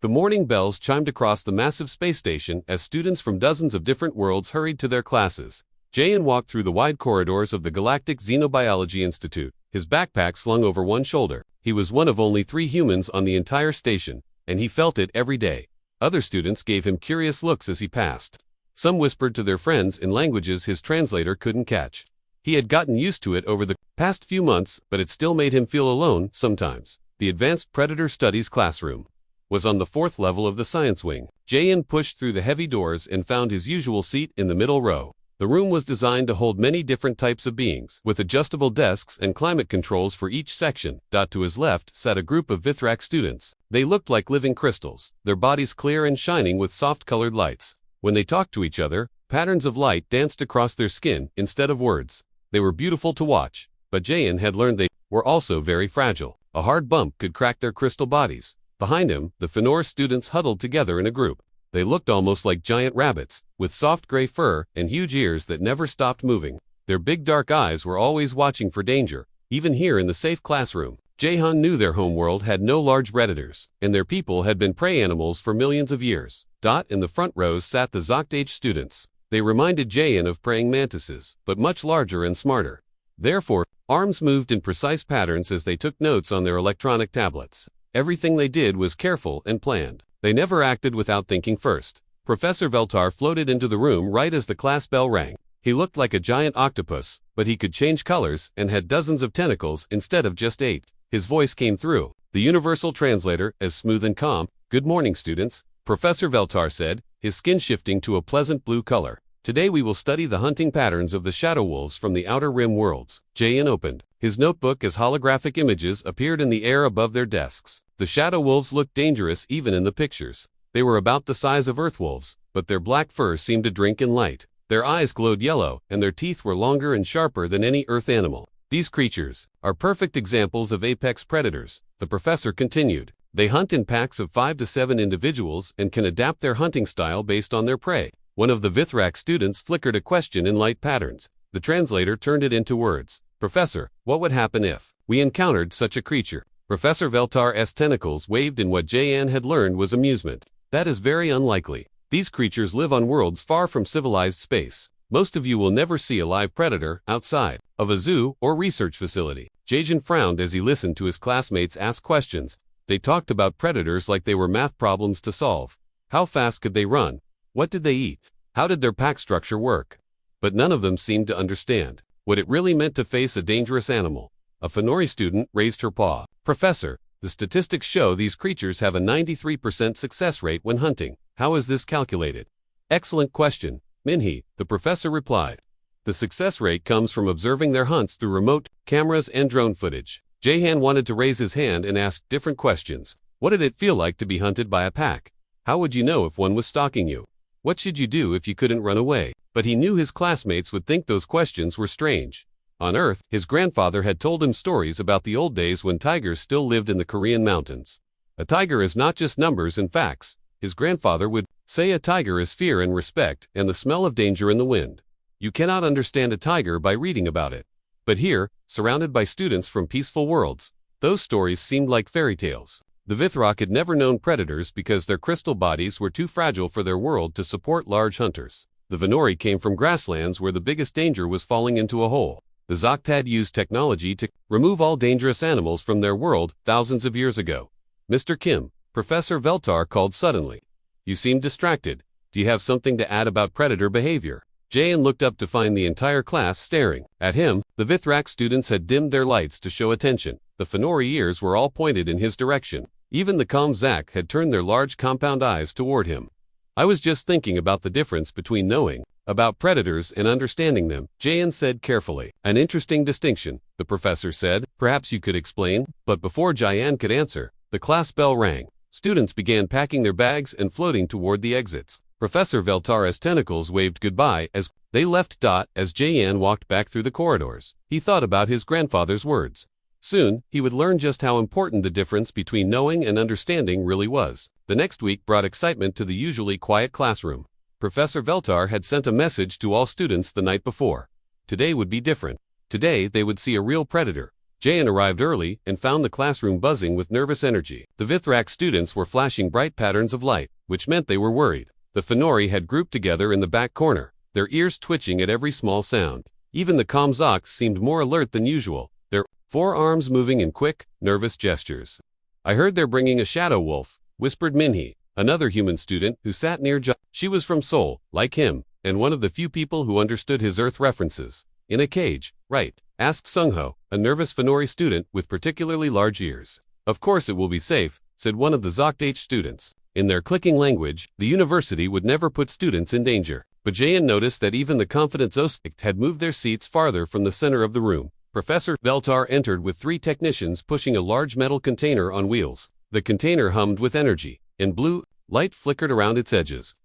The morning bells chimed across the massive space station as students from dozens of different worlds hurried to their classes. Jayan walked through the wide corridors of the Galactic Xenobiology Institute, his backpack slung over one shoulder. He was one of only 3 humans on the entire station, and he felt it every day. Other students gave him curious looks as he passed. Some whispered to their friends in languages his translator couldn't catch. He had gotten used to it over the past few months, but it still made him feel alone sometimes. The Advanced Predator Studies classroom was on the 4th level of the science wing. Jayan pushed through the heavy doors and found his usual seat in the middle row. The room was designed to hold many different types of beings, with adjustable desks and climate controls for each section. To his left sat a group of Vithrak students. They looked like living crystals, their bodies clear and shining with soft-colored lights. When they talked to each other, patterns of light danced across their skin instead of words. They were beautiful to watch, but Jayan had learned they were also very fragile. A hard bump could crack their crystal bodies. Behind him, the Fenor students huddled together in a group. They looked almost like giant rabbits, with soft gray fur and huge ears that never stopped moving. Their big dark eyes were always watching for danger, even here in the safe classroom. Jahan knew their homeworld had no large predators, and their people had been prey animals for millions of years. In the front rows sat the Zokt students. They reminded Jayan of praying mantises, but much larger and smarter. Therefore, arms moved in precise patterns as they took notes on their electronic tablets. Everything they did was careful and planned. They never acted without thinking first. Professor Veltar floated into the room right as the class bell rang. He looked like a giant octopus, but he could change colors and had dozens of tentacles instead of just 8. His voice came through the universal translator, as smooth and calm. "Good morning, students," Professor Veltar said, his skin shifting to a pleasant blue color. "Today we will study the hunting patterns of the shadow wolves from the Outer Rim worlds." Jayan opened his notebook as holographic images appeared in the air above their desks. The shadow wolves looked dangerous even in the pictures. They were about the size of earth wolves, but their black fur seemed to drink in light. Their eyes glowed yellow, and their teeth were longer and sharper than any earth animal. "These creatures are perfect examples of apex predators," the professor continued. "They hunt in packs of 5 to 7 individuals and can adapt their hunting style based on their prey." One of the Vithrak students flickered a question in light patterns. The translator turned it into words. "Professor, what would happen if we encountered such a creature?" Professor Veltar's tentacles waved in what Jayan had learned was amusement. "That is very unlikely. These creatures live on worlds far from civilized space. Most of you will never see a live predator outside of a zoo or research facility." Jajan frowned as he listened to his classmates ask questions. They talked about predators like they were math problems to solve. How fast could they run? What did they eat? How did their pack structure work? But none of them seemed to understand what it really meant to face a dangerous animal. A Fenori student raised her paw. "Professor, the statistics show these creatures have a 93% success rate when hunting. How is this calculated?" "Excellent question, Minhee," the professor replied. "The success rate comes from observing their hunts through remote cameras and drone footage." Jahan wanted to raise his hand and ask different questions. What did it feel like to be hunted by a pack? How would you know if one was stalking you? What should you do if you couldn't run away? But he knew his classmates would think those questions were strange. On Earth, his grandfather had told him stories about the old days when tigers still lived in the Korean mountains. A tiger is not just numbers and facts. His grandfather would say a tiger is fear and respect and the smell of danger in the wind. You cannot understand a tiger by reading about it. But here, surrounded by students from peaceful worlds, those stories seemed like fairy tales. The Vithrak had never known predators because their crystal bodies were too fragile for their world to support large hunters. The Venori came from grasslands where the biggest danger was falling into a hole. The Zokt had used technology to remove all dangerous animals from their world thousands of years ago. "Mr. Kim," Professor Veltar called suddenly. "You seem distracted. Do you have something to add about predator behavior?" Jayan looked up to find the entire class staring at him. The Vithrak students had dimmed their lights to show attention. The Fenori ears were all pointed in his direction. Even the calm Zak had turned their large compound eyes toward him. "I was just thinking about the difference between knowing about predators and understanding them," Jayan said carefully. "An interesting distinction," the professor said. "Perhaps you could explain?" But before Jayan could answer, the class bell rang. Students began packing their bags and floating toward the exits. Professor Veltar's tentacles waved goodbye as they left. As Jayan walked back through the corridors, he thought about his grandfather's words. Soon, he would learn just how important the difference between knowing and understanding really was. The next week brought excitement to the usually quiet classroom. Professor Veltar had sent a message to all students the night before. Today would be different. Today they would see a real predator. Jayan arrived early and found the classroom buzzing with nervous energy. The Vithrak students were flashing bright patterns of light, which meant they were worried. The Fenori had grouped together in the back corner, their ears twitching at every small sound. Even the Kamzoks seemed more alert than usual, their forearms moving in quick, nervous gestures. "I heard they're bringing a shadow wolf," whispered Minhee, another human student who sat near Ja. She was from Seoul, like him, and one of the few people who understood his Earth references. "In a cage, right?" asked Sungho, a nervous Fenori student with particularly large ears. "Of course it will be safe," said one of the Zokh students. In their clicking language, the university would never put students in danger. But Jayan noticed that even the confident Zostik had moved their seats farther from the center of the room. Professor Veltar entered with 3 technicians pushing a large metal container on wheels. The container hummed with energy, and blue light flickered around its edges.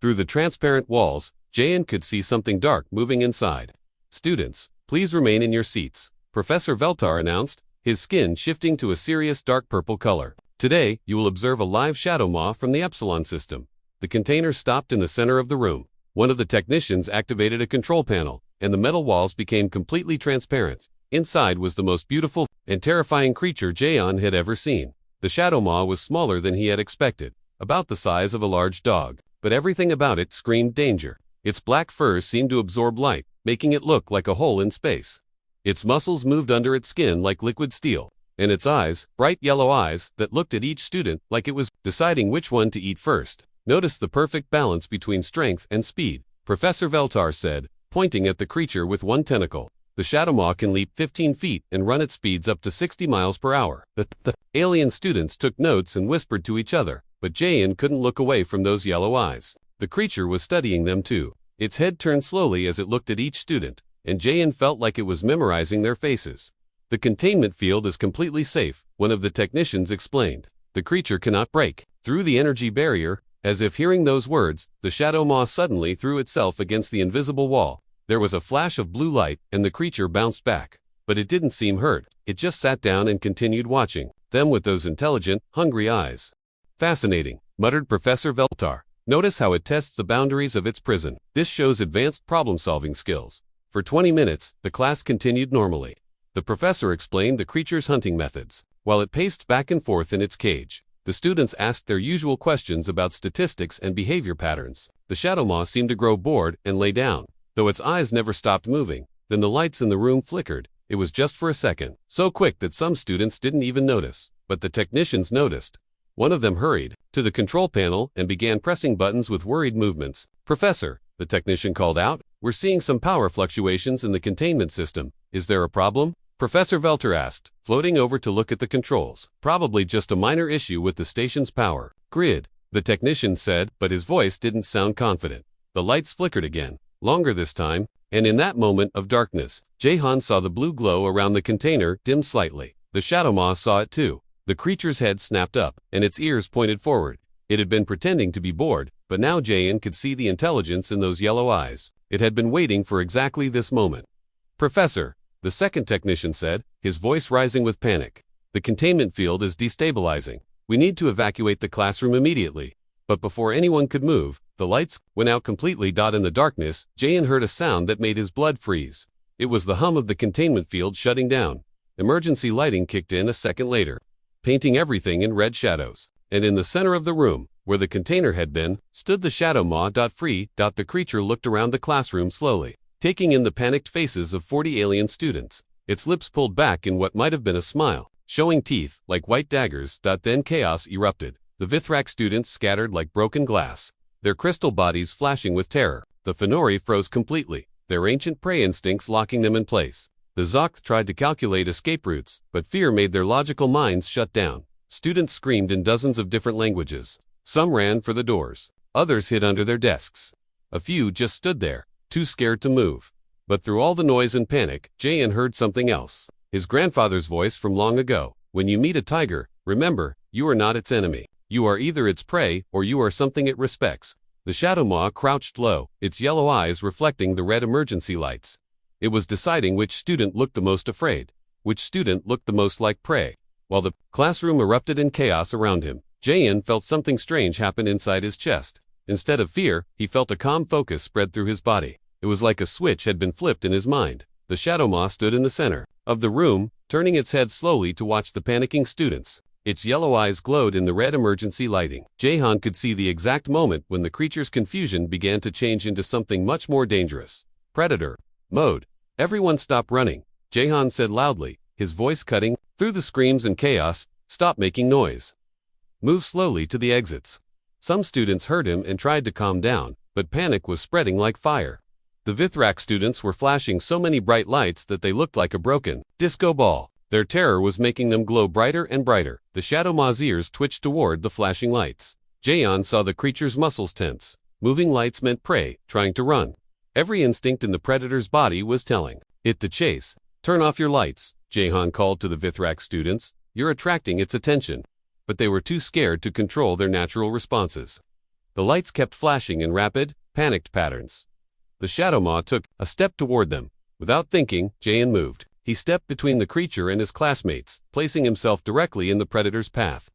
Through the transparent walls, Jayan could see something dark moving inside. "Students, please remain in your seats," Professor Veltar announced, his skin shifting to a serious dark purple color. "Today, you will observe a live shadow maw from the Epsilon system." The container stopped in the center of the room. One of the technicians activated a control panel, and the metal walls became completely transparent. Inside was the most beautiful and terrifying creature Jayan had ever seen. The shadow maw was smaller than he had expected, about the size of a large dog, but everything about it screamed danger. Its black fur seemed to absorb light, making it look like a hole in space. Its muscles moved under its skin like liquid steel, and its eyes, bright yellow eyes, that looked at each student like it was deciding which one to eat first. "Notice the perfect balance between strength and speed," Professor Veltar said, pointing at the creature with one tentacle. "The shadow maw can leap 15 feet and run at speeds up to 60 miles per hour. The alien students took notes and whispered to each other, but Jayan couldn't look away from those yellow eyes. The creature was studying them too. Its head turned slowly as it looked at each student, and Jayan felt like it was memorizing their faces. "The containment field is completely safe," one of the technicians explained. "The creature cannot break through the energy barrier." As if hearing those words, the shadow maw suddenly threw itself against the invisible wall. There was a flash of blue light, and the creature bounced back. But it didn't seem hurt. It just sat down and continued watching them with those intelligent, hungry eyes. "Fascinating," muttered Professor Veltar. "Notice how it tests the boundaries of its prison. This shows advanced problem-solving skills." For 20 minutes, the class continued normally. The professor explained the creature's hunting methods, while it paced back and forth in its cage. The students asked their usual questions about statistics and behavior patterns. The shadow maw seemed to grow bored and lay down, though its eyes never stopped moving. Then the lights in the room flickered. It was just for a second, so quick that some students didn't even notice. But the technicians noticed. One of them hurried to the control panel and began pressing buttons with worried movements. "Professor," the technician called out, "we're seeing some power fluctuations in the containment system. Is there a problem?" Professor Veltar asked, floating over to look at the controls. "Probably just a minor issue with the station's power grid," the technician said, but his voice didn't sound confident. The lights flickered again, longer this time, and in that moment of darkness, Jahan saw the blue glow around the container dim slightly. The shadow maw saw it too. The creature's head snapped up, and its ears pointed forward. It had been pretending to be bored, but now Jahan could see the intelligence in those yellow eyes. It had been waiting for exactly this moment. "Professor," the second technician said, his voice rising with panic, "the containment field is destabilizing. We need to evacuate the classroom immediately." But before anyone could move, the lights went out completely. In the darkness, Jayan heard a sound that made his blood freeze. It was the hum of the containment field shutting down. Emergency lighting kicked in a second later, painting everything in red shadows. And in the center of the room, where the container had been, stood the shadow maw. Free. The creature looked around the classroom slowly, taking in the panicked faces of 40 alien students. Its lips pulled back in what might have been a smile, showing teeth like white daggers. Then chaos erupted. The Vithrak students scattered like broken glass, their crystal bodies flashing with terror. The Fenori froze completely, their ancient prey instincts locking them in place. The Zokh tried to calculate escape routes, but fear made their logical minds shut down. Students screamed in dozens of different languages. Some ran for the doors. Others hid under their desks. A few just stood there, too scared to move. But through all the noise and panic, Jayan heard something else. His grandfather's voice from long ago. "When you meet a tiger, remember, you are not its enemy. You are either its prey or you are something it respects." The shadow maw crouched low, its yellow eyes reflecting the red emergency lights. It was deciding which student looked the most afraid, which student looked the most like prey. While the classroom erupted in chaos around him, Jayan felt something strange happen inside his chest. Instead of fear, he felt a calm focus spread through his body. It was like a switch had been flipped in his mind. The shadow maw stood in the center of the room, turning its head slowly to watch the panicking students. Its yellow eyes glowed in the red emergency lighting. Jaehan could see the exact moment when the creature's confusion began to change into something much more dangerous. Predator mode. Everyone stop running, Jaehan said loudly, his voice cutting through the screams and chaos. Stop making noise. Move slowly to the exits. Some students heard him and tried to calm down, but panic was spreading like fire. The Vithrak students were flashing so many bright lights that they looked like a broken disco ball. Their terror was making them glow brighter and brighter. The Shadow Ma's ears twitched toward the flashing lights. Jaehan saw the creature's muscles tense. Moving lights meant prey, trying to run. Every instinct in the predator's body was telling it to chase. Turn off your lights, Jaehan called to the Vithrak students. You're attracting its attention. But they were too scared to control their natural responses. The lights kept flashing in rapid, panicked patterns. The Shadow Ma took a step toward them. Without thinking, Jaehan moved. He stepped between the creature and his classmates, placing himself directly in the predator's path.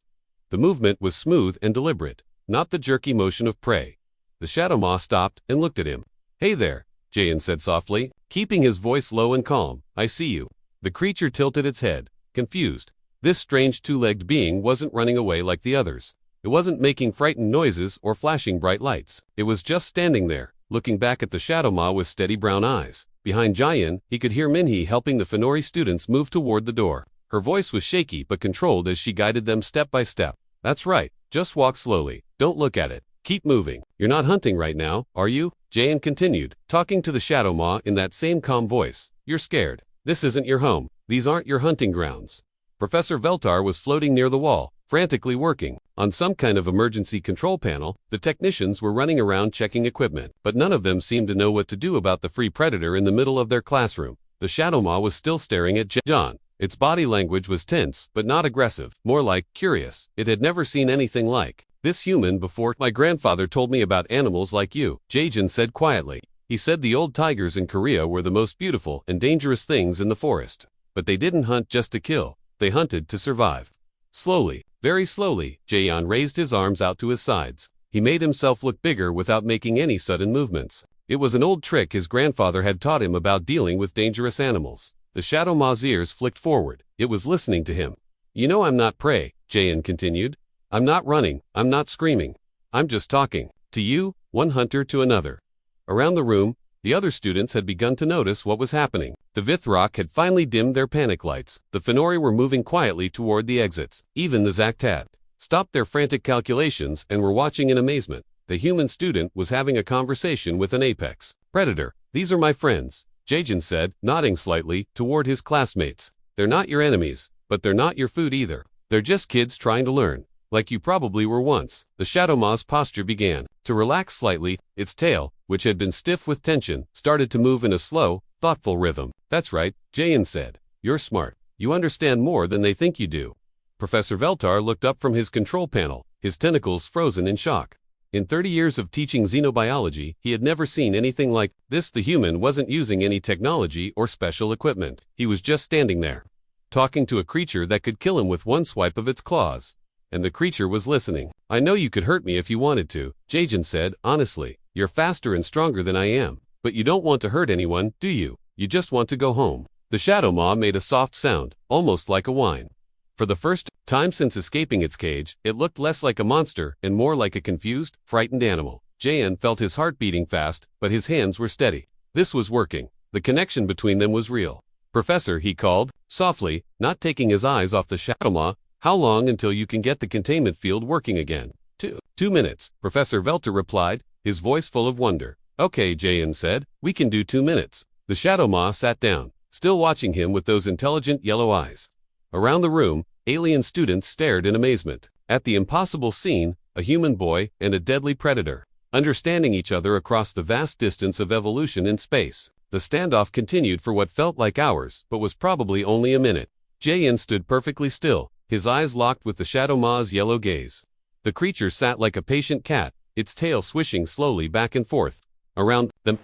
The movement was smooth and deliberate, not the jerky motion of prey. The Shadow Ma stopped and looked at him. Hey there, Jaehan said softly, keeping his voice low and calm. I see you. The creature tilted its head, confused. This strange two-legged being wasn't running away like the others. It wasn't making frightened noises or flashing bright lights. It was just standing there, looking back at the Shadow Ma with steady brown eyes. Behind Jaehan, he could hear Minhee helping the Fenori students move toward the door. Her voice was shaky but controlled as she guided them step by step. That's right, just walk slowly, don't look at it. Keep moving. You're not hunting right now, are you? Jaehan continued, talking to the Shadow Ma in that same calm voice. You're scared. This isn't your home. These aren't your hunting grounds. Professor Veltar was floating near the wall, frantically working. On some kind of emergency control panel, the technicians were running around checking equipment, but none of them seemed to know what to do about the free predator in the middle of their classroom. The Shadow Ma was still staring at Jaehan. Its body language was tense, but not aggressive, more like curious. It had never seen anything like this human before. My grandfather told me about animals like you, Jaehan said quietly. He said the old tigers in Korea were the most beautiful and dangerous things in the forest. But they didn't hunt just to kill. They hunted to survive. Slowly, very slowly, Jaehan raised his arms out to his sides. He made himself look bigger without making any sudden movements. It was an old trick his grandfather had taught him about dealing with dangerous animals. The Shadow Ma's ears flicked forward. It was listening to him. You know I'm not prey, Jaehan continued. I'm not running, I'm not screaming. I'm just talking. To you, one hunter to another. Around the room, the other students had begun to notice what was happening. The Vithrak had finally dimmed their panic lights. The Fenori were moving quietly toward the exits. Even the Zakt had stopped their frantic calculations and were watching in amazement. The human student was having a conversation with an apex predator. These are my friends, Jaehan said, nodding slightly toward his classmates. They're not your enemies, but they're not your food either. They're just kids trying to learn, like you probably were once. The Shadow Ma's posture began to relax slightly. Its tail, which had been stiff with tension, started to move in a slow, thoughtful rhythm. That's right, Jaehan said. You're smart. You understand more than they think you do. Professor Veltar looked up from his control panel, his tentacles frozen in shock. In 30 years of teaching xenobiology, he had never seen anything like this. The human wasn't using any technology or special equipment. He was just standing there, talking to a creature that could kill him with one swipe of its claws. And the creature was listening. I know you could hurt me if you wanted to, Jaehan said, honestly. You're faster and stronger than I am. But you don't want to hurt anyone, do you? You just want to go home. The Shadow Ma made a soft sound, almost like a whine. For the first time since escaping its cage, it looked less like a monster and more like a confused, frightened animal. Jaehan felt his heart beating fast, but his hands were steady. This was working. The connection between them was real. Professor, he called, softly, not taking his eyes off the Shadow Ma. How long until you can get the containment field working again? 2 minutes, Professor Veltar replied, his voice full of wonder. Okay, Jaehan said, we can do 2 minutes. The Shadow Ma sat down, still watching him with those intelligent yellow eyes. Around the room, alien students stared in amazement at the impossible scene, a human boy and a deadly predator, understanding each other across the vast distance of evolution in space. The standoff continued for what felt like hours, but was probably only a minute. Jaehan stood perfectly still, his eyes locked with the Shadow Ma's yellow gaze. The creature sat like a patient cat, its tail swishing slowly back and forth. Around them,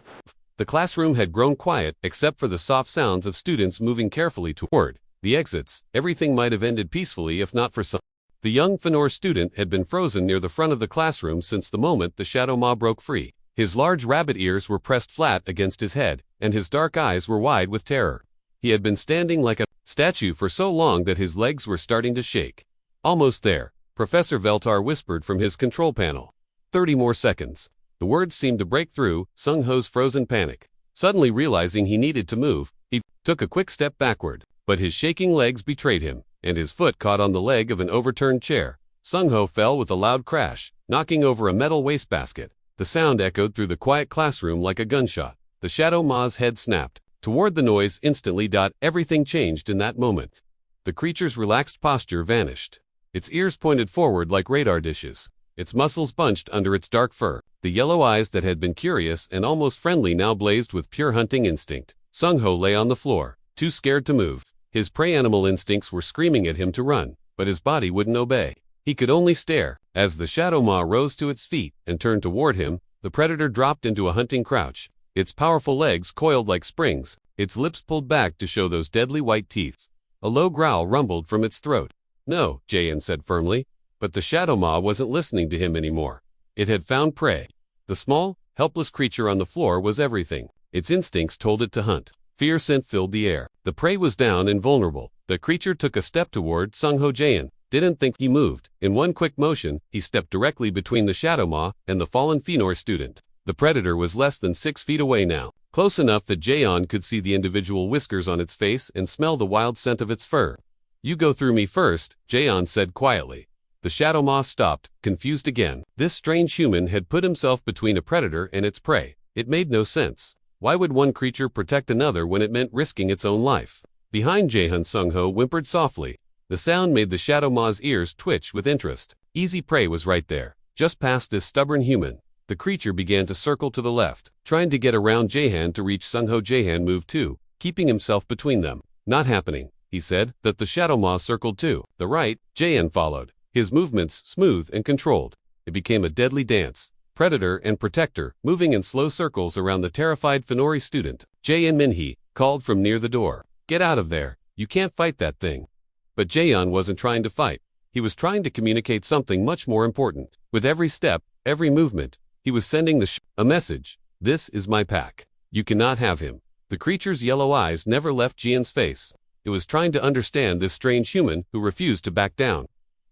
the classroom had grown quiet, except for the soft sounds of students moving carefully toward the exits. Everything might have ended peacefully if not for some. The young Fenor student had been frozen near the front of the classroom since the moment the Shadow Ma broke free. His large rabbit ears were pressed flat against his head, and his dark eyes were wide with terror. He had been standing like a statue for so long that his legs were starting to shake. Almost there, Professor Veltar whispered from his control panel. 30 more seconds. The words seemed to break through Sung-Ho's frozen panic. Suddenly realizing he needed to move, he took a quick step backward, but his shaking legs betrayed him, and his foot caught on the leg of an overturned chair. Sung-Ho fell with a loud crash, knocking over a metal wastebasket. The sound echoed through the quiet classroom like a gunshot. The Shadow Ma's head snapped toward the noise instantly. Everything changed in that moment. The creature's relaxed posture vanished. Its ears pointed forward like radar dishes. Its muscles bunched under its dark fur. The yellow eyes that had been curious and almost friendly now blazed with pure hunting instinct. Sung-Ho lay on the floor, too scared to move. His prey animal instincts were screaming at him to run, but his body wouldn't obey. He could only stare. As the Shadow Ma rose to its feet and turned toward him, the predator dropped into a hunting crouch. Its powerful legs coiled like springs, its lips pulled back to show those deadly white teeth. A low growl rumbled from its throat. "No," Jayan said firmly. But the Shadow Ma wasn't listening to him anymore. It had found prey. The small, helpless creature on the floor was everything. Its instincts told it to hunt. Fear scent filled the air. The prey was down and vulnerable. The creature took a step toward Sung-Ho. Jayan didn't think he moved. In one quick motion, he stepped directly between the Shadow Ma and the fallen Fenor student. The predator was less than 6 feet away now, close enough that Jayan could see the individual whiskers on its face and smell the wild scent of its fur. "You go through me first," Jayan said quietly. The Shadow Ma stopped, confused again. This strange human had put himself between a predator and its prey. It made no sense. Why would one creature protect another when it meant risking its own life? Behind Jahan, Sung-Ho whimpered softly. The sound made the Shadow Ma's ears twitch with interest. Easy prey was right there, just past this stubborn human. The creature began to circle to the left, trying to get around Jahan to reach Sung-Ho. Jahan moved too, keeping himself between them. "Not happening," he said. That the Shadow Ma circled too. The right, Jahan followed. His movements smooth and controlled. It became a deadly dance. Predator and protector, moving in slow circles around the terrified Fenori student. Jayan Minhee called from near the door. "Get out of there. You can't fight that thing." But Jayan wasn't trying to fight. He was trying to communicate something much more important. With every step, every movement, he was sending a message. "This is my pack. You cannot have him." The creature's yellow eyes never left Jayan's face. It was trying to understand this strange human who refused to back down.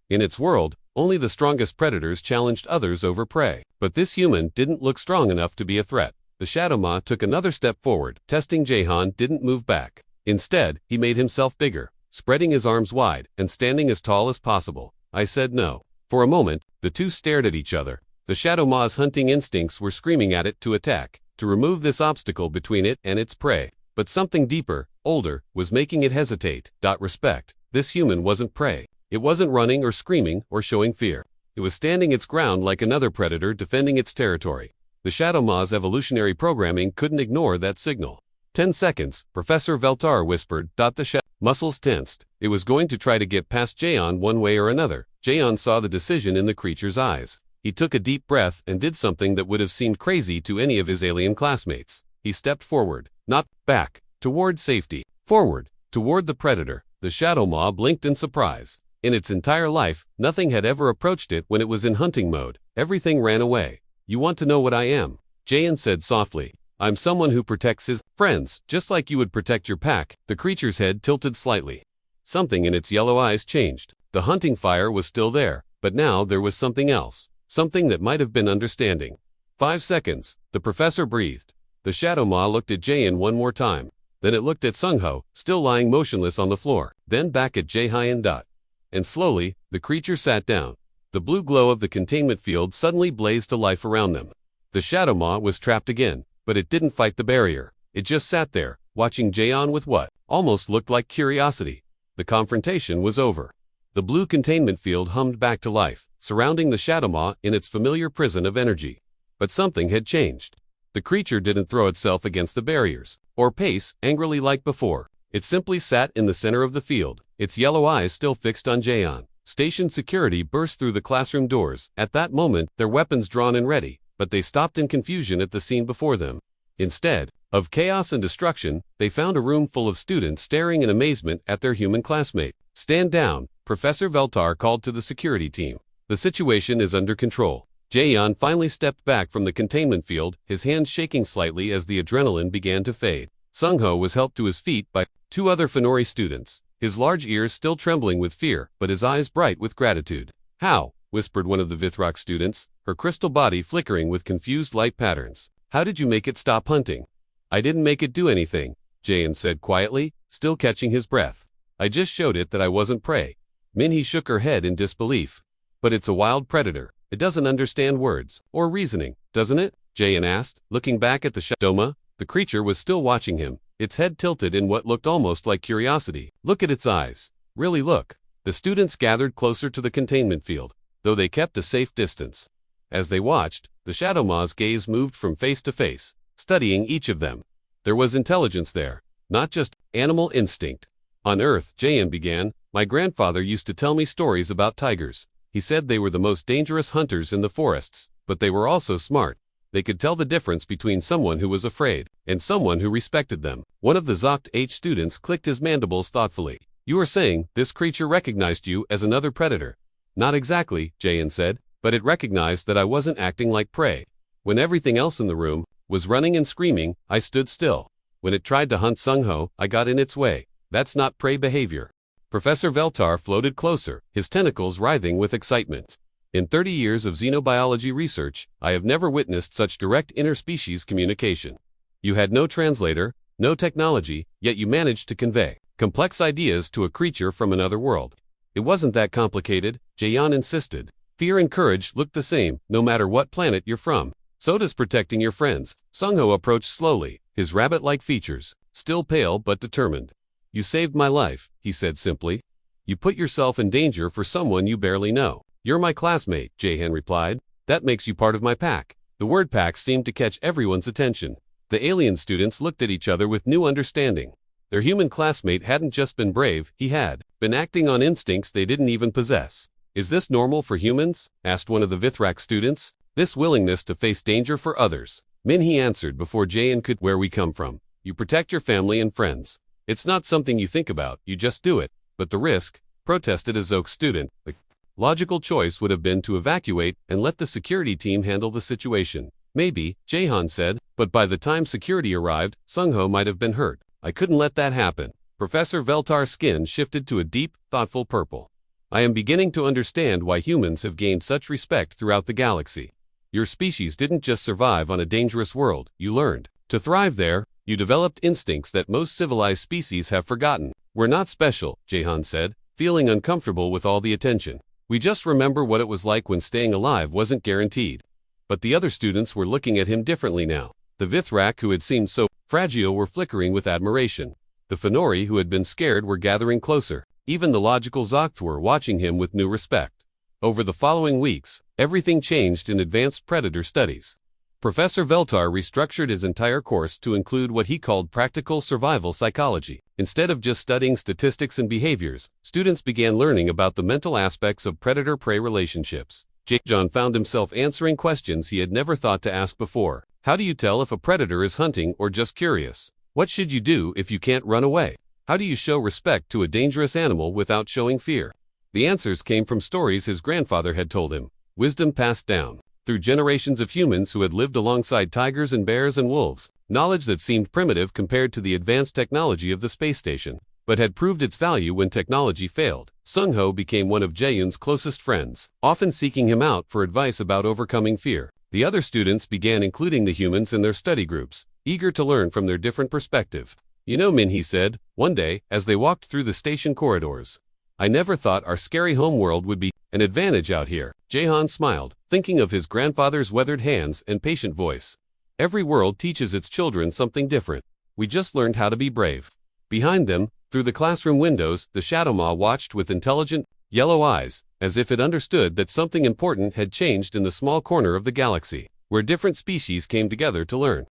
In its world, only the strongest predators challenged others over prey. But this human didn't look strong enough to be a threat. The Shadow Ma took another step forward. Testing Jahan didn't move back. Instead, he made himself bigger, spreading his arms wide and standing as tall as possible. "I said no." For a moment, the two stared at each other. The Shadow Ma's hunting instincts were screaming at it to attack, to remove this obstacle between it and its prey. But something deeper, older, was making it hesitate. Respect. This human wasn't prey. It wasn't running or screaming or showing fear. It was standing its ground like another predator defending its territory. The Shadow Ma's evolutionary programming couldn't ignore that signal. 10 seconds, Professor Veltar whispered. The muscles tensed. It was going to try to get past Jayan one way or another. Jayan saw the decision in the creature's eyes. He took a deep breath and did something that would have seemed crazy to any of his alien classmates. He stepped forward, not back, toward safety, forward, toward the predator. The Shadow Ma blinked in surprise. In its entire life, nothing had ever approached it when it was in hunting mode. Everything ran away. "You want to know what I am?" Jayan said softly. "I'm someone who protects his friends, just like you would protect your pack." The creature's head tilted slightly. Something in its yellow eyes changed. The hunting fire was still there, but now there was something else. Something that might have been understanding. 5 seconds, the professor breathed. The Shadow Ma looked at Jayan one more time. Then it looked at Sung-Ho, still lying motionless on the floor. Then back at Jayan. And slowly, the creature sat down. The blue glow of the containment field suddenly blazed to life around them. The Shadow Ma was trapped again, but it didn't fight the barrier. It just sat there, watching Jayan with what almost looked like curiosity. The confrontation was over. The blue containment field hummed back to life, surrounding the Shadow Ma in its familiar prison of energy. But something had changed. The creature didn't throw itself against the barriers, or pace angrily like before. It simply sat in the center of the field, its yellow eyes still fixed on Jayan. Station security burst through the classroom doors. At that moment, their weapons drawn and ready, but they stopped in confusion at the scene before them. Instead of chaos and destruction, they found a room full of students staring in amazement at their human classmate. "Stand down," Professor Veltar called to the security team. "The situation is under control." Jayan finally stepped back from the containment field, his hands shaking slightly as the adrenaline began to fade. Sung-Ho was helped to his feet by 2 other Fenori students, his large ears still trembling with fear, but his eyes bright with gratitude. How? Whispered one of the Vithrak students, her crystal body flickering with confused light patterns. How did you make it stop hunting? I didn't make it do anything, Jayan said quietly, still catching his breath. I just showed it that I wasn't prey. Minhee shook her head in disbelief. But it's a wild predator. It doesn't understand words or reasoning, doesn't it? Jayan asked, looking back at the Doma. The creature was still watching him, its head tilted in what looked almost like curiosity. Look at its eyes. Really look. The students gathered closer to the containment field, though they kept a safe distance. As they watched, the Shadowmaw's gaze moved from face to face, studying each of them. There was intelligence there, not just animal instinct. On Earth, Jayan began, my grandfather used to tell me stories about tigers. He said they were the most dangerous hunters in the forests, but they were also smart. They could tell the difference between someone who was afraid and someone who respected them. One of the Zokt H students clicked his mandibles thoughtfully. You are saying this creature recognized you as another predator? Not exactly, Jayan said, but it recognized that I wasn't acting like prey. When everything else in the room was running and screaming, I stood still. When it tried to hunt Sungho, I got in its way. That's not prey behavior. Professor Veltar floated closer, his tentacles writhing with excitement. In 30 years of xenobiology research, I have never witnessed such direct interspecies communication. You had no translator, no technology, yet you managed to convey complex ideas to a creature from another world. It wasn't that complicated, Jayan insisted. Fear and courage look the same, no matter what planet you're from. So does protecting your friends. Sungho approached slowly, his rabbit-like features, still pale but determined. You saved my life, he said simply. You put yourself in danger for someone you barely know. You're my classmate, Jahan replied. That makes you part of my pack. The word pack seemed to catch everyone's attention. The alien students looked at each other with new understanding. Their human classmate hadn't just been brave, he had been acting on instincts they didn't even possess. Is this normal for humans? Asked one of the Vithrak students. This willingness to face danger for others. Minhee answered before Jayan could. Where we come from. You protect your family and friends. It's not something you think about, you just do it. But the risk, protested a Zoke student. The logical choice would have been to evacuate and let the security team handle the situation. Maybe, Jahan said, but by the time security arrived, Sungho might have been hurt. I couldn't let that happen. Professor Veltar's skin shifted to a deep, thoughtful purple. I am beginning to understand why humans have gained such respect throughout the galaxy. Your species didn't just survive on a dangerous world, you learned to thrive there. You developed instincts that most civilized species have forgotten. We're not special, Jahan said, feeling uncomfortable with all the attention. We just remember what it was like when staying alive wasn't guaranteed. But the other students were looking at him differently now. The Vithrak who had seemed so fragile were flickering with admiration. The Fenori who had been scared were gathering closer. Even the logical Zokt were watching him with new respect. Over the following weeks, everything changed in advanced predator studies. Professor Veltar restructured his entire course to include what he called practical survival psychology. Instead of just studying statistics and behaviors, students began learning about the mental aspects of predator-prey relationships. John found himself answering questions he had never thought to ask before. How do you tell if a predator is hunting or just curious? What should you do if you can't run away? How do you show respect to a dangerous animal without showing fear? The answers came from stories his grandfather had told him, wisdom passed down through generations of humans who had lived alongside tigers and bears and wolves, knowledge that seemed primitive compared to the advanced technology of the space station, but had proved its value when technology failed. Sungho became one of Jaeyoon's closest friends, often seeking him out for advice about overcoming fear. The other students began including the humans in their study groups, eager to learn from their different perspective. You know, Minhee said, one day, as they walked through the station corridors. I never thought our scary homeworld would be an advantage out here. Jahan smiled, thinking of his grandfather's weathered hands and patient voice. Every world teaches its children something different. We just learned how to be brave. Behind them, through the classroom windows, the Shadowmaw watched with intelligent, yellow eyes, as if it understood that something important had changed in the small corner of the galaxy, where different species came together to learn.